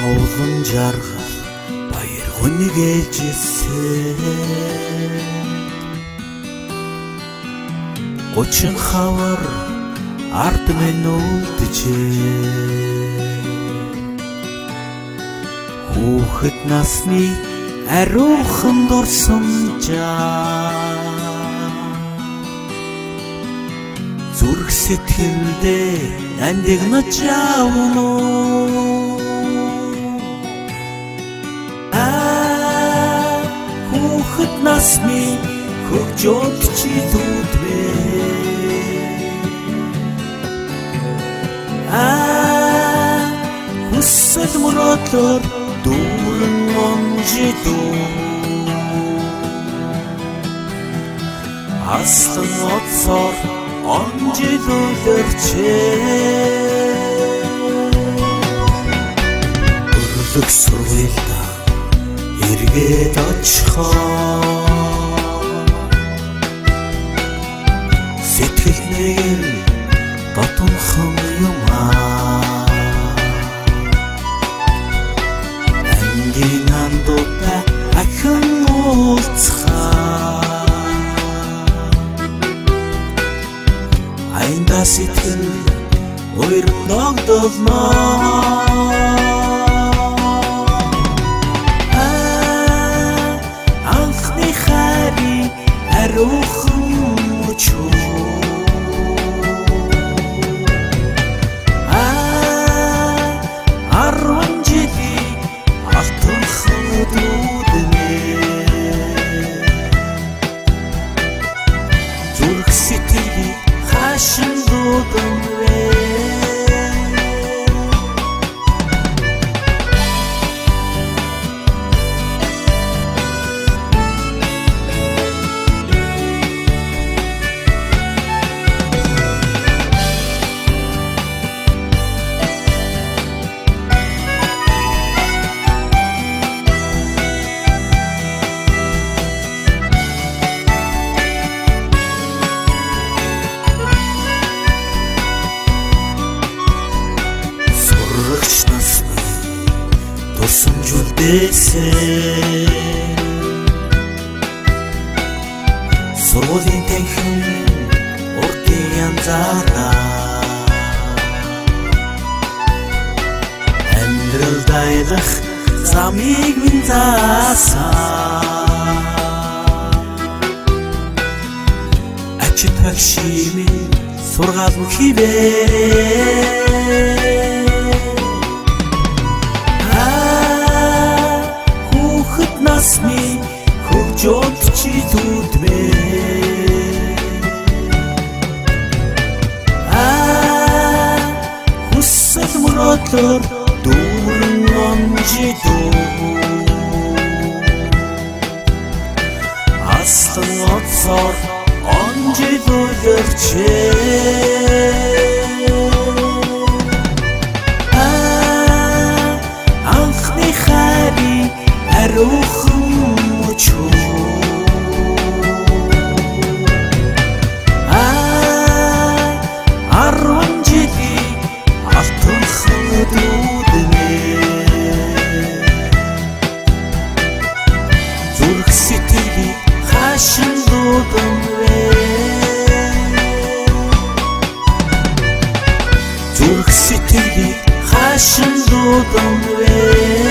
Авлан жаргал баяр хүнийг ээлжсэн 30 хавар ард минь үлдэжээ Хүүхэд насны ариухан дурсамжаа Зүрх сэтгэлдээ андигнаж явна Хүүхэд насны хөгжөөд чи дүүдвэ Хүсэл мөрөөдлөөр дүүрэн онжидүү Аслан оцоор онжидүүлэрчээ Өрлөг сургуульда эргээд очихоо Сэтгэл нэг дотомхон юм Ангийн андуудаа ахин уулзхаа Айнда сэтгэл уйр ногдолноо Анхны хайрын ариухан мөчөө Зүрх сэтгэлийг хашин дуудан вэ Тусамжуулдээсээ Сургуулийн танхим урдын янзаараа Амьдралд аялах замыг минь заасан Ачит багшимын сургаал хийвээ Насны хөгжөөд чи дүүдвэ Хүсэл мөрөөдлөөр дүүрэн онжидүү Аслан оцоор онжидүүлэрчээ Анхны хайрын ариухан мөчөө Арван жилийн алтанхан өдрүүднэ Зүрх сэтгэлийг хашин дуудан вэ Зүрх сэтгэлийг хашин дуудан вэ